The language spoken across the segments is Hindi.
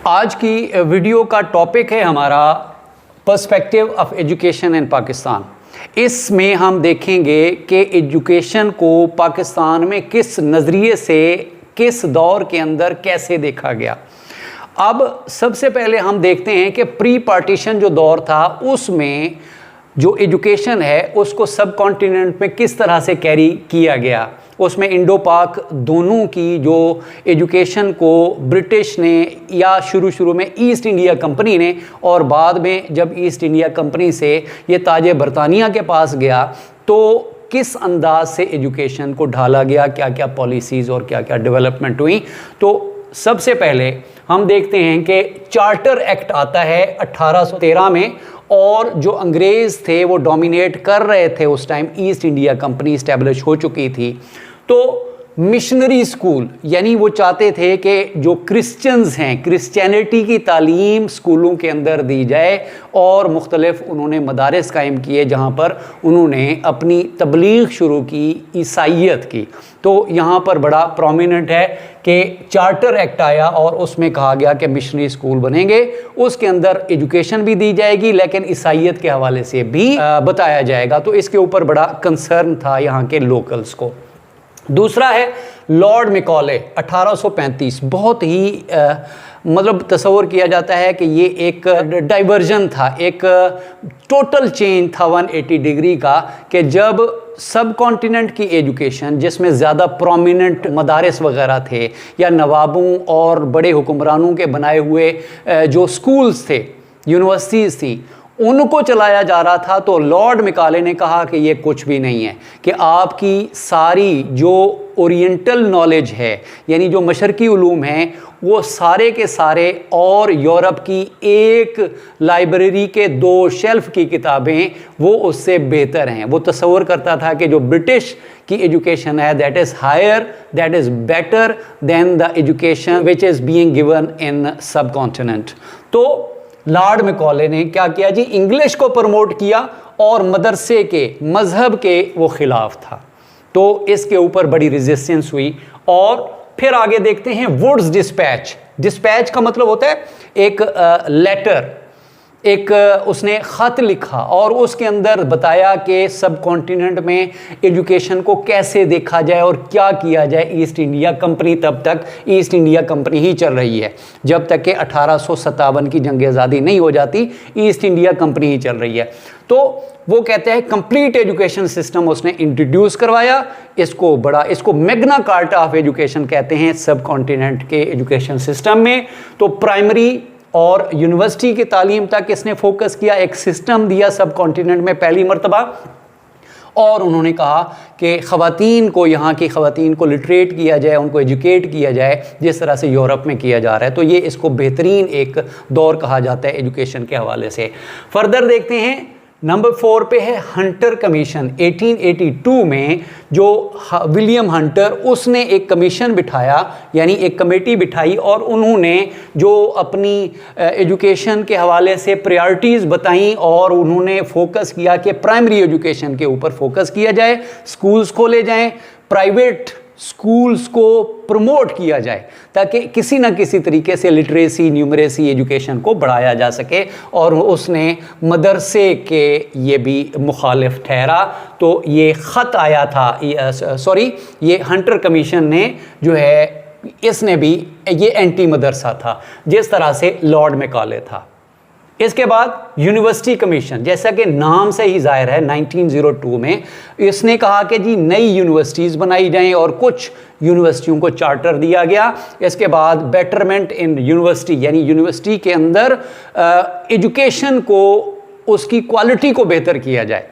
आज की वीडियो का टॉपिक है हमारा perspective of education in Pakistan. इसमें हम देखेंगे कि एजुकेशन को पाकिस्तान में किस नज़रिए से, किस दौर के अंदर कैसे देखा गया। अब सबसे पहले हम देखते हैं कि प्री पार्टीशन जो दौर था उसमें जो एजुकेशन है उसको सब कॉन्टिनेंट में किस तरह से कैरी किया गया। उसमें इंडो पाक दोनों की जो एजुकेशन को ब्रिटिश ने या शुरू में ईस्ट इंडिया कंपनी ने, और बाद में जब ईस्ट इंडिया कंपनी से ये ताजे बरतानिया के पास गया तो किस अंदाज से एजुकेशन को ढाला गया, क्या क्या पॉलिसीज़ और क्या क्या डेवलपमेंट हुई। तो सबसे पहले हम देखते हैं कि चार्टर एक्ट आता है 1813 में, और जो अंग्रेज़ थे वो डोमिनेट कर रहे थे उस time, east India company establish हो चुकी थी। तो मिशनरी स्कूल यानी वो चाहते थे कि जो क्रिश्चियंस हैं, क्रिश्चियनिटी की तालीम स्कूलों के अंदर दी जाए, और मुख्तलिफ उन्होंने मदारिस कायम किए जहाँ पर उन्होंने अपनी तबलीग शुरू की ईसाइयत की। तो यहाँ पर बड़ा प्रोमिनेंट है कि चार्टर एक्ट आया और उसमें कहा गया कि मिशनरी स्कूल बनेंगे, उसके अंदर एजुकेशन भी दी जाएगी लेकिन ईसाइयत के हवाले से भी बताया जाएगा। तो इसके ऊपर बड़ा कंसर्न था यहाँ के लोकल्स को। दूसरा है लॉर्ड मैकॉले 1835। बहुत ही मतलब तस्वर किया जाता है कि ये एक डाइवर्जन था, एक टोटल चेंज था 180 डिग्री का, कि जब सब कॉन्टिनेंट की एजुकेशन जिसमें ज़्यादा प्रोमिनेंट मदारिस वगैरह थे या नवाबों और बड़े हुक्मरानों के बनाए हुए जो स्कूल्स थे, यूनिवर्सिटीज़ थी, उनको चलाया जा रहा था, तो लॉर्ड मैकॉले ने कहा कि ये कुछ भी नहीं है, कि आपकी सारी जो ओरिएंटल नॉलेज है यानी जो मशरकी उलूम हैं वो सारे के सारे, और यूरोप की एक लाइब्रेरी के 2 शेल्फ की किताबें वो उससे बेहतर हैं। वो तस्वर करता था कि जो ब्रिटिश की एजुकेशन है that is higher, that is better than the education which is being given in subcontinent. तो लॉर्ड मैकॉले ने क्या किया जी, इंग्लिश को प्रमोट किया और मदरसे के मज़हब के वो ख़िलाफ़ था। तो इसके ऊपर बड़ी रेजिस्टेंस हुई। और फिर आगे देखते हैं वुड्स डिस्पैच। डिस्पैच का मतलब होता है एक लेटर, एक उसने ख़त लिखा और उसके अंदर बताया कि सब कॉन्टिनेंट में एजुकेशन को कैसे देखा जाए और क्या किया जाए। ईस्ट इंडिया कंपनी, तब तक ईस्ट इंडिया कंपनी ही चल रही है, जब तक कि 1857 की जंग आज़ादी नहीं हो जाती, ईस्ट इंडिया कंपनी ही चल रही है। तो वो कहते हैं कंप्लीट एजुकेशन सिस्टम उसने इंट्रोड्यूस करवाया। इसको मैग्ना कार्टा ऑफ एजुकेशन कहते हैं सब कॉन्टिनेंट के एजुकेशन सिस्टम में। तो प्राइमरी और यूनिवर्सिटी की तालीम तक इसने फोकस किया, एक सिस्टम दिया सब कॉन्टिनेंट में पहली मर्तबा। और उन्होंने कहा कि ख़वातीन को, यहाँ की ख़वातीन को लिटरेट किया जाए, उनको एजुकेट किया जाए जिस तरह से यूरोप में किया जा रहा है। तो ये इसको बेहतरीन एक दौर कहा जाता है एजुकेशन के हवाले से। फर्दर देखते हैं, नंबर 4 पे है हंटर कमीशन। 1882 में जो विलियम हंटर, उसने एक कमीशन बिठाया यानी एक कमेटी बिठाई, और उन्होंने जो अपनी एजुकेशन के हवाले से प्रायोरिटीज़ बताई और उन्होंने फोकस किया कि प्राइमरी एजुकेशन के ऊपर फोकस किया जाए, स्कूल्स खोले जाएं, प्राइवेट स्कूल्स को प्रमोट किया जाए ताकि किसी न किसी तरीके से लिटरेसी, न्यूमरेसी एजुकेशन को बढ़ाया जा सके। और उसने मदरसे के ये भी मुखालिफ ठहरा। तो ये ख़त आया था, ये हंटर कमीशन ने जो है, इसने भी ये एंटी मदरसा था जिस तरह से लॉर्ड मैकॉले था। इसके बाद यूनिवर्सिटी कमीशन, जैसा कि नाम से ही जाहिर है, 1902 में इसने कहा कि जी नई यूनिवर्सिटीज़ बनाई जाएं और कुछ यूनिवर्सिटियों को चार्टर दिया गया। इसके बाद बेटरमेंट इन यूनिवर्सिटी यानी यूनिवर्सिटी के अंदर एजुकेशन को, उसकी क्वालिटी को बेहतर किया जाए,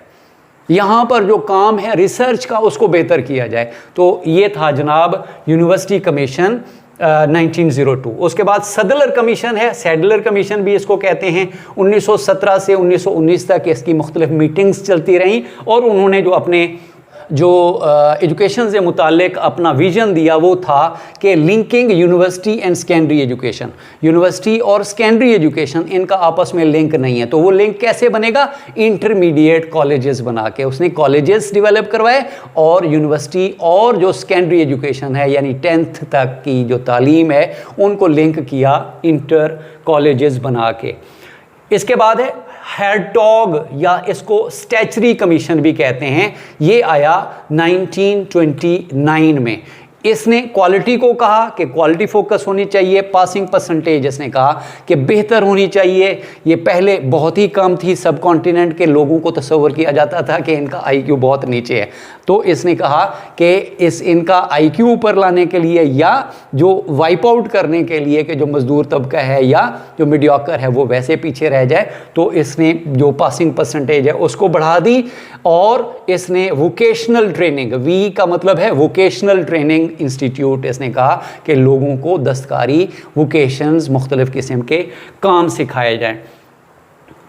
यहाँ पर जो काम है रिसर्च का उसको बेहतर किया जाए। तो ये था जनाब यूनिवर्सिटी कमीशन 1902। उसके बाद सैडलर कमीशन है, सैडलर कमीशन भी इसको कहते हैं। 1917 से 1919 तक इसकी मुख्तलिफ मीटिंग्स चलती रहीं और उन्होंने जो अपने जो एजुकेशन से मुतालिक अपना विजन दिया वो था कि linking university and secondary education, university और सेकेंडरी एजुकेशन इनका आपस में लिंक नहीं है। तो वो लिंक कैसे बनेगा? इंटरमीडिएट कॉलेजेस बना के उसने कॉलेजेस डेवलप करवाए और यूनिवर्सिटी और जो सेकेंडरी एजुकेशन है यानी 10th तक की जो तालीम है उनको लिंक किया इंटर कॉलेजेस बना के। इसके बाद है हेरटॉग या इसको स्टैचरी कमीशन भी कहते हैं, ये आया 1929 में। इसने क्वालिटी को कहा कि क्वालिटी फोकस होनी चाहिए, पासिंग परसेंटेज इसने कहा कि बेहतर होनी चाहिए। ये पहले बहुत ही कम थी, सब कॉन्टिनेंट के लोगों को तस्वर किया जाता था कि इनका आईक्यू बहुत नीचे है। तो इसने कहा कि इनका आईक्यू ऊपर लाने के लिए या जो वाइप आउट करने के लिए कि जो मजदूर तबका है या जो मीडियोकर है वो वैसे पीछे रह जाए, तो इसने जो पासिंग परसेंटेज है उसको बढ़ा दी। और इसने वोकेशनल ट्रेनिंग, वी का मतलब है वोकेशनल ट्रेनिंग इंस्टीट्यूट, इसने कहा कि लोगों को दस्तकारी वोकेशंस मुख्तलिफ किस्म के काम सिखाए जाएं।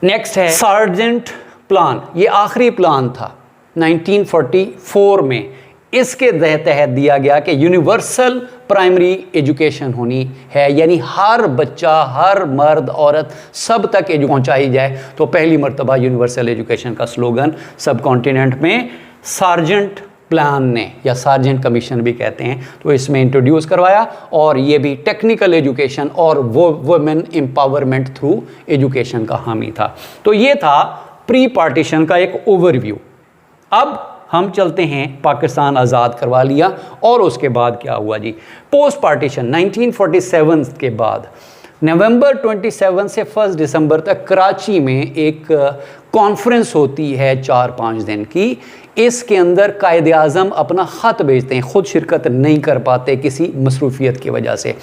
नेक्स्ट है सार्जेंट प्लान, ये आखिरी प्लान था 1944 में। इसके तहत दिया गया कि यूनिवर्सल प्राइमरी एजुकेशन होनी है, यानी हर बच्चा, हर मर्द औरत सब तक पहुंचाई जाए। तो पहली मरतबा यूनिवर्सल एजुकेशन का स्लोगन सब कॉन्टिनेंट में सार्जेंट प्लान ने या सार्जेंट कमीशन भी कहते हैं, तो इसमें इंट्रोड्यूस करवाया। और ये भी टेक्निकल एजुकेशन और वो वुमेन एम्पावरमेंट थ्रू एजुकेशन का हामी था। तो ये था प्री पार्टीशन का एक ओवरव्यू। अब हम चलते हैं पाकिस्तान आज़ाद करवा लिया और उसके बाद क्या हुआ जी? पोस्ट पार्टीशन 1947 के बाद नवंबर 27 से 1 दिसंबर तक कराची में एक कॉन्फ्रेंस होती है 4-5 दिन की। इसके अंदर कायदे आज़म अपना ख़त भेजते हैं, ख़ुद शिरकत नहीं कर पाते किसी मसरूफियत की वजह से।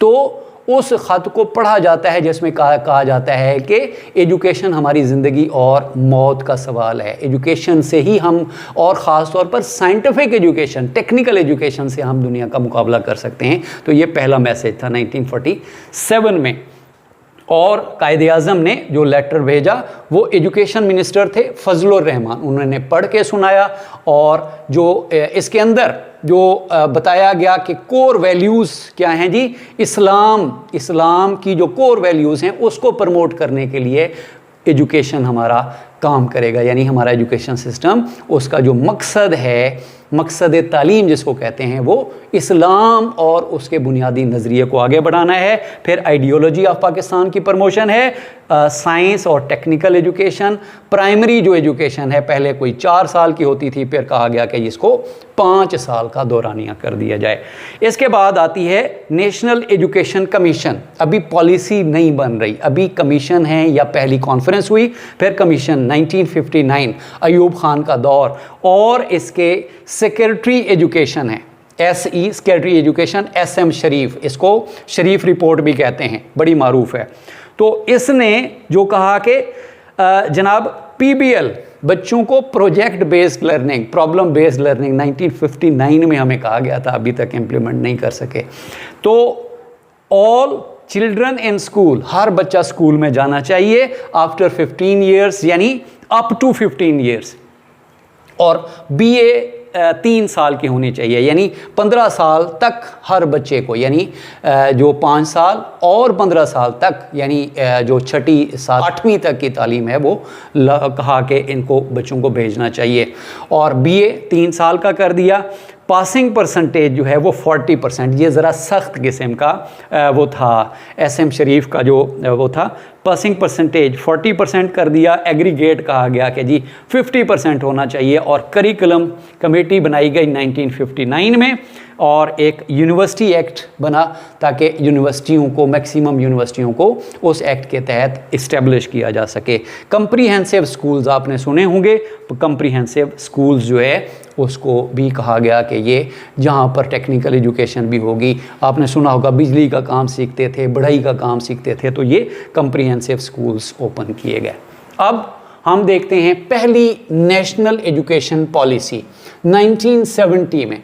तो उस ख़त को पढ़ा जाता है जिसमें कहा जाता है कि एजुकेशन हमारी ज़िंदगी और मौत का सवाल है। एजुकेशन से ही हम, और ख़ास तौर पर साइंटिफिक एजुकेशन, टेक्निकल एजुकेशन से हम दुनिया का मुकाबला कर सकते हैं। तो ये पहला मैसेज था 1947 में। और कायदे आज़म ने जो लेटर भेजा वो एजुकेशन मिनिस्टर थे फजलुर रहमान, उन्होंने पढ़ के सुनाया। और जो इसके अंदर जो बताया गया कि कोर वैल्यूज़ क्या हैं जी? इस्लाम की जो कोर वैल्यूज़ हैं उसको प्रमोट करने के लिए एजुकेशन हमारा काम करेगा, यानी हमारा एजुकेशन सिस्टम, उसका जो मकसद है, मकसद तालीम जिसको कहते हैं, वो इस्लाम और उसके बुनियादी नज़रिए को आगे बढ़ाना है। फिर आइडियोलॉजी ऑफ पाकिस्तान की प्रमोशन है, साइंस और टेक्निकल एजुकेशन। प्राइमरी जो एजुकेशन है पहले कोई 4 साल की होती थी, फिर कहा गया कि इसको 5 साल का दौरानिया कर दिया जाए। इसके बाद आती है नेशनल एजुकेशन कमीशन। अभी पॉलिसी नहीं बन रही, अभी कमीशन है या पहली कॉन्फ्रेंस हुई, फिर कमीशन 1959 अयूब खान का दौर। और इसके सेक्रेटरी एजुकेशन है SE सेक्रेटरी एजुकेशन SM शरीफ, इसको शरीफ रिपोर्ट भी कहते हैं, बड़ी मारूफ है। तो इसने जो कहा कि जनाब PBL बच्चों को project based learning, problem based learning 1959 में हमें कहा गया था, अभी तक इम्प्लीमेंट नहीं कर सके। तो ऑल चिल्ड्रन इन स्कूल, हर बच्चा स्कूल में जाना चाहिए आफ्टर 15 ईयर्स, यानी अप टू 15 ईयर्स। और BA 3 साल की होनी चाहिए, यानी 15 साल तक हर बच्चे को, यानी जो 5 साल और 15 साल तक, यानी जो 6ठी 8वीं तक की तालीम है वो कहा कि इनको बच्चों को भेजना चाहिए। और BA 3 साल का कर दिया। पासिंग परसेंटेज जो है वो 40%, ये ज़रा सख्त किस्म का वो था, SM शरीफ का जो वो था, पासिंग परसेंटेज 40% कर दिया। एग्रीगेट कहा गया कि जी 50% होना चाहिए। और करिकुलम कमेटी बनाई गई 1959 में, और एक यूनिवर्सिटी एक्ट बना ताकि यूनिवर्सिटियों को, मैक्सिमम यूनिवर्सिटियों को उस एक्ट के तहत इस्टेब्लिश किया जा सके। कम्प्रीहेंसिव स्कूल्स आपने सुने होंगे, कम्प्रीहेंसिव स्कूल्स जो है उसको भी कहा गया कि ये जहाँ पर टेक्निकल एजुकेशन भी होगी, आपने सुना होगा बिजली का काम सीखते थे, बढ़ई का काम सीखते थे, तो ये कम्प्रीहेंसिव स्कूल्स ओपन किए गए। अब हम देखते हैं पहली नेशनल एजुकेशन पॉलिसी 1970 में।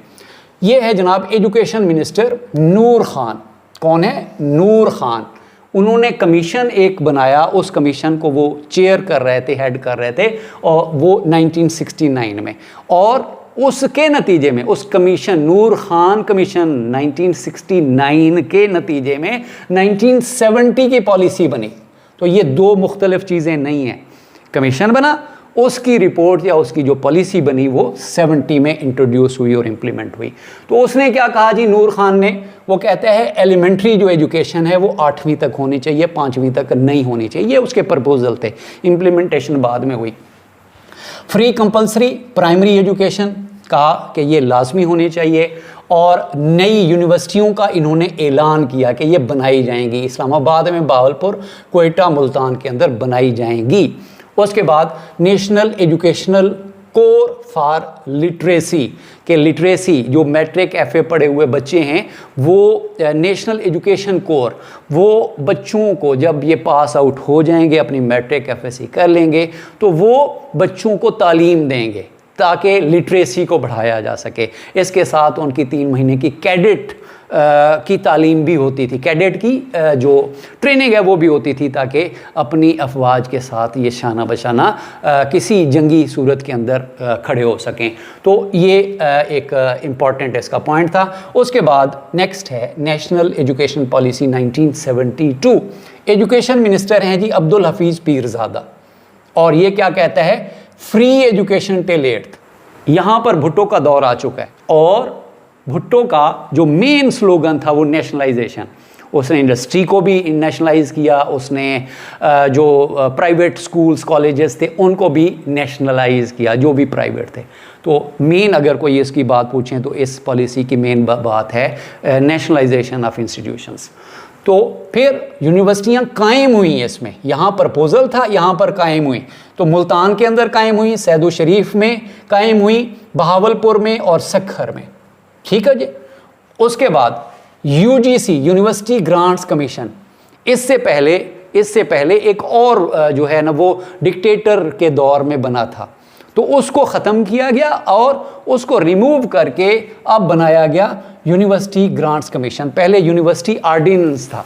ये है जनाब एजुकेशन मिनिस्टर नूर खान। कौन है? नूर खान। उन्होंने कमीशन एक बनाया, उस कमीशन को वो चेयर कर रहे थे, हेड कर रहे थे, और वो 1969 में। और उसके नतीजे में उस कमीशन, नूर खान कमीशन 1969 के नतीजे में 1970 की पॉलिसी बनी। तो ये दो मुख्तलिफ चीज़ें नहीं हैं। कमीशन बना, उसकी रिपोर्ट या उसकी जो पॉलिसी बनी वो 70 में इंट्रोड्यूस हुई और इम्प्लीमेंट हुई। तो उसने क्या कहा जी नूर खान ने, वो कहता है एलिमेंट्री जो एजुकेशन है वो 8वीं तक होनी चाहिए, 5वीं तक नहीं होनी चाहिए। ये उसके प्रपोजल थे, इम्प्लीमेंटेशन बाद में हुई। फ्री कंपलसरी प्राइमरी एजुकेशन कहा कि ये लाजमी होनी चाहिए, और नई यूनिवर्सिटियों का इन्होंने ऐलान किया कि ये बनाई जाएंगी, इस्लामाबाद में, बहावलपुर, कोयटा, मुल्तान के अंदर बनाई जाएंगी। उसके बाद national educational core for literacy, के लिटरेसी जो मैट्रिक FA पढ़े हुए बच्चे हैं वो नेशनल एजुकेशन कोर, वो बच्चों को जब ये पास आउट हो जाएंगे, अपनी मैट्रिक FSC कर लेंगे, तो वो बच्चों को तालीम देंगे ताकि लिटरेसी को बढ़ाया जा सके। इसके साथ उनकी 3 महीने की कैडेट की तालीम भी होती थी, कैडेट की जो ट्रेनिंग है वो भी होती थी, ताकि अपनी अफवाज के साथ ये शाना बशाना किसी जंगी सूरत के अंदर खड़े हो सकें। तो ये एक इम्पॉर्टेंट इसका पॉइंट था। उसके बाद नेक्स्ट है national education policy 1972। Education minister हैं जी अब्दुल हफीज़ पीरज़ादा, और ये क्या कहता है, फ्री एजुकेशन टिल 8th। यहाँ पर भुट्टो का दौर आ चुका है, और भुट्टो का जो मेन स्लोगन था वो नेशनलाइजेशन। उसने इंडस्ट्री को भी नेशनलाइज किया, उसने जो प्राइवेट स्कूल्स कॉलेजेस थे उनको भी नेशनलाइज किया, जो भी प्राइवेट थे। तो मेन अगर कोई इसकी बात पूछें तो इस पॉलिसी की मेन बात है नेशनलाइजेशन ऑफ इंस्टीट्यूशंस। तो फिर यूनिवर्सिटियां कायम हुई इसमें, यहाँ प्रपोजल था, यहाँ पर कायम हुई। तो मुल्तान के अंदर कायम हुई, सैदो शरीफ में कायम हुई, बहावलपुर में और सक्खर में। ठीक है जी। उसके बाद UGC यूनिवर्सिटी ग्रांट्स कमीशन, इससे पहले एक और जो है ना वो डिक्टेटर के दौर में बना था, तो उसको ख़त्म किया गया और उसको रिमूव करके अब बनाया गया यूनिवर्सिटी ग्रांट्स कमीशन। पहले यूनिवर्सिटी आर्डिनेंस था,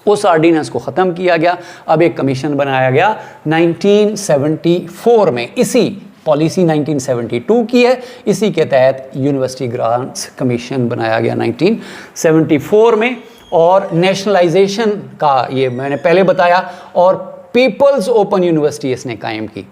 उस आर्डिनेंस को ख़त्म किया गया, अब एक कमीशन बनाया गया 1974 में। इसी पॉलिसी 1972 की है, इसी के तहत यूनिवर्सिटी ग्रांट्स कमीशन बनाया गया 1974 में। और नेशनलाइजेशन का ये मैंने पहले बताया, और पीपल्स ओपन यूनिवर्सिटी इसने कायम की।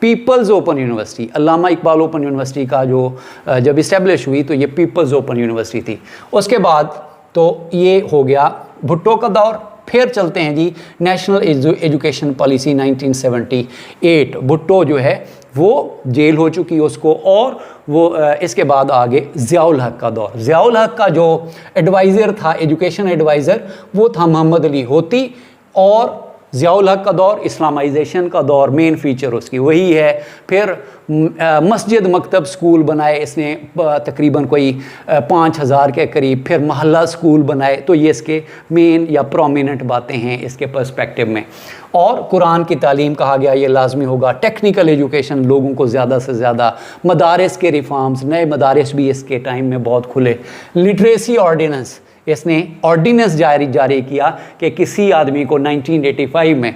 पीपल्स ओपन यूनिवर्सिटी, अल्लामा इकबाल ओपन यूनिवर्सिटी का जो जब इस्टेब्लिश हुई तो ये पीपल्स ओपन यूनिवर्सिटी थी। उसके बाद तो ये हो गया भुट्टो का दौर। फिर चलते हैं जी नेशनल एजुकेशन पॉलिसी 1978। भुट्टो जो है वो जेल हो चुकी उसको, और वो इसके बाद आगे ज़ियाउल हक का दौर। ज़ियाउल हक का जो एडवाइज़र था, एजुकेशन एडवाइज़र, वो था मोहम्मद अली होती। और ज़ियाउल हक का दौर, इस्लामाइजेशन का दौर, मेन फीचर उसकी वही है। फिर मस्जिद मकतब स्कूल बनाए इसने, तकरीबन कोई 5000 के करीब। फिर महल्ला स्कूल बनाए। तो ये इसके मेन या प्रोमिनेंट बातें हैं इसके पर्सपेक्टिव में। और कुरान की तालीम कहा गया ये लाजमी होगा। टेक्निकल एजुकेशन, लोगों को ज़्यादा से ज़्यादा, मदारिस के रिफॉर्म्स, नए मदारिस भी इसके टाइम में बहुत खुले। लिटरेसी ऑर्डिनेंस, इसने ऑर्डिनेंस जारी किया कि किसी आदमी को 1985 में,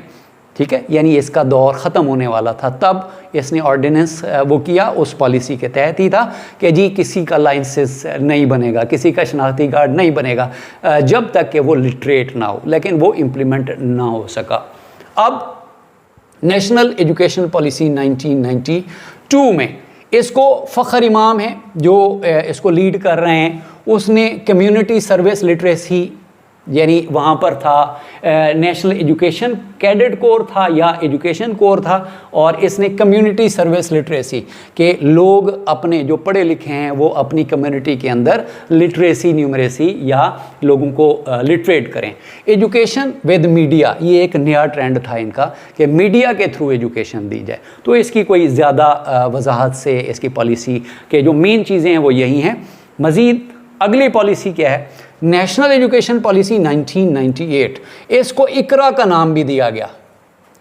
ठीक है, यानी इसका दौर ख़त्म होने वाला था, तब इसने ऑर्डिनेंस वो किया, उस पॉलिसी के तहत ही था कि जी किसी का लाइसेंस नहीं बनेगा, किसी का शनाख्ती कार्ड नहीं बनेगा जब तक कि वो लिटरेट ना हो। लेकिन वो इम्प्लीमेंट ना हो सका। अब नेशनल एजुकेशन पॉलिसी 1992 में इसको फ़खर इमाम है जो इसको लीड कर रहे हैं। उसने कम्युनिटी सर्विस लिटरेसी, यानी वहाँ पर था नेशनल एजुकेशन कैडेट कोर था या एजुकेशन कोर था, और इसने कम्युनिटी सर्विस लिटरेसी के लोग अपने जो पढ़े लिखे हैं वो अपनी कम्युनिटी के अंदर लिटरेसी न्यूमरेसी या लोगों को लिटरेट करें। एजुकेशन विद मीडिया, ये एक नया ट्रेंड था इनका कि मीडिया के थ्रू एजुकेशन दी जाए। तो इसकी कोई ज़्यादा वजाहत से इसकी पॉलिसी के जो मेन चीज़ें हैं वो यही हैं। मज़ीद अगली पॉलिसी क्या है, नेशनल एजुकेशन पॉलिसी 1998। इसको इकरा का नाम भी दिया गया,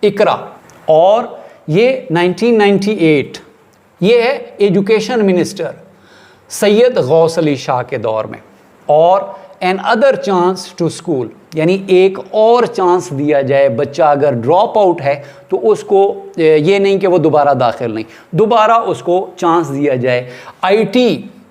इकरा। और ये 1998 ये है एजुकेशन मिनिस्टर सैयद गौस अली शाह के दौर में। और another chance to school, यानी एक और चांस दिया जाए। बच्चा अगर ड्रॉप आउट है तो उसको ये नहीं कि वो दोबारा दाखिल नहीं, दोबारा उसको चांस दिया जाए।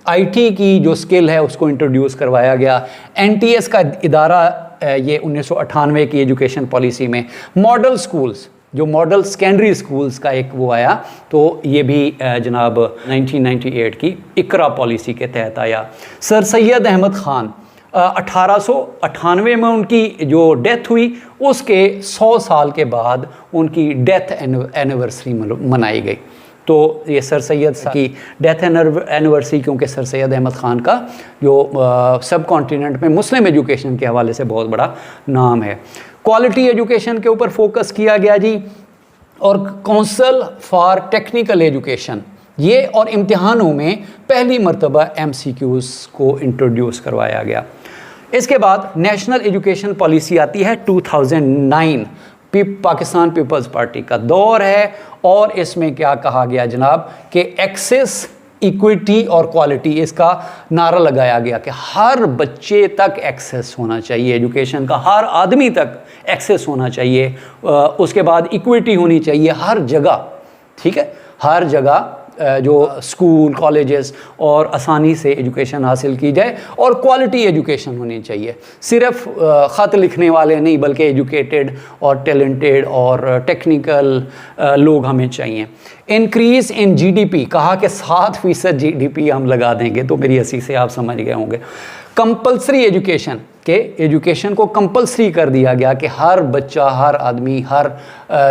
आईटी की जो स्किल है उसको इंट्रोड्यूस करवाया गया। एनटीएस का इदारा ये 1998 की एजुकेशन पॉलिसी में मॉडल स्कूल्स, जो मॉडल सेकेंडरी स्कूल्स का एक वो आया, तो ये भी जनाब 1998 की इकरा पॉलिसी के तहत आया। सर सैयद अहमद ख़ान 1898 में उनकी जो डेथ हुई, उसके 100 साल के बाद उनकी डेथ एनिवर्सरी मनाई गई। तो ये सर सैयद की डेथ एनिवर्सरी, क्योंकि सर सैयद अहमद ख़ान का जो सब कॉन्टिनेंट में मुस्लिम एजुकेशन के हवाले से बहुत बड़ा नाम है। क्वालिटी एजुकेशन के ऊपर फोकस किया गया जी, और काउंसिल फॉर टेक्निकल एजुकेशन, ये और इम्तिहानों में पहली मरतबा MCQs को इंट्रोड्यूस करवाया गया। इसके बाद नेशनल एजुकेशन पॉलिसी आती है 2009, पाकिस्तान पीपल्स पार्टी का दौर है, और इसमें क्या कहा गया जनाब कि एक्सेस, इक्विटी और क्वालिटी, इसका नारा लगाया गया कि हर बच्चे तक एक्सेस होना चाहिए एजुकेशन का, हर आदमी तक एक्सेस होना चाहिए। उसके बाद इक्विटी होनी चाहिए हर जगह, ठीक है, हर जगह जो स्कूल कॉलेजेस और आसानी से एजुकेशन हासिल की जाए, और क्वालिटी एजुकेशन होनी चाहिए। सिर्फ ख़त लिखने वाले नहीं, बल्कि एजुकेटेड और टैलेंटेड और टेक्निकल लोग हमें चाहिए। इंक्रीज़ इन GDP, कहा कि 7% GDP हम लगा देंगे, तो मेरी हंसी से आप समझ गए होंगे। कंपल्सरी एजुकेशन के एजुकेशन को कंपल्सरी कर दिया गया कि हर बच्चा, हर आदमी, हर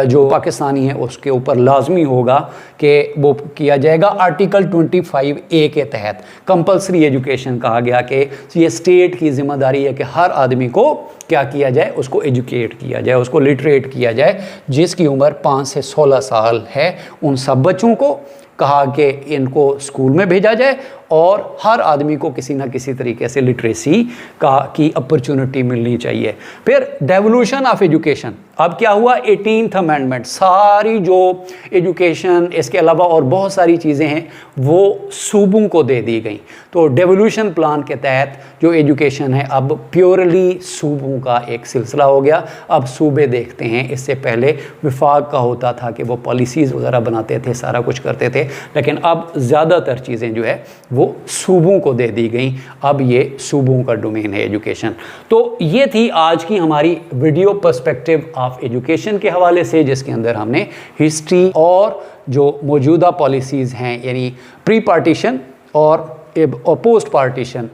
जो पाकिस्तानी है उसके ऊपर लाजमी होगा कि वो किया जाएगा। आर्टिकल 25A के तहत कंपल्सरी एजुकेशन कहा गया कि ये स्टेट की ज़िम्मेदारी है कि हर आदमी को क्या किया जाए, उसको एजुकेट किया जाए, उसको लिटरेट किया जाए। जिसकी उम्र 5 से 16 साल है उन सब बच्चों को कहा कि इनको स्कूल में भेजा जाए, और हर आदमी को किसी ना किसी तरीके से लिटरेसी की अपॉर्चुनिटी मिलनी चाहिए। फिर डेवोल्यूशन ऑफ एजुकेशन, अब क्या हुआ, 18th अमेंडमेंट, सारी जो एजुकेशन, इसके अलावा और बहुत सारी चीज़ें हैं, वो सूबों को दे दी गई। तो डेवोल्यूशन प्लान के तहत जो एजुकेशन है अब प्योरली सूबों का एक सिलसिला हो गया। अब सूबे देखते हैं, इससे पहले विफाक का होता था कि वो पॉलिसीज़ वगैरह बनाते थे, सारा कुछ करते थे, लेकिन अब ज़्यादातर चीज़ें जो है वो सूबों को दे दी गई। अब ये सूबों का डोमेन है एजुकेशन। तो ये थी आज की हमारी वीडियो पर्सपेक्टिव ऑफ एजुकेशन के हवाले से, जिसके अंदर हमने हिस्ट्री और जो मौजूदा पॉलिसीज़ हैं, यानी प्री पार्टीशन और पोस्ट पार्टीशन,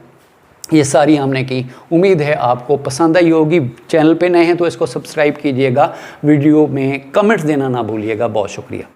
ये सारी हमने की। उम्मीद है आपको पसंद आई होगी। चैनल पे नए हैं तो इसको सब्सक्राइब कीजिएगा, वीडियो में कमेंट्स देना ना भूलिएगा। बहुत शुक्रिया।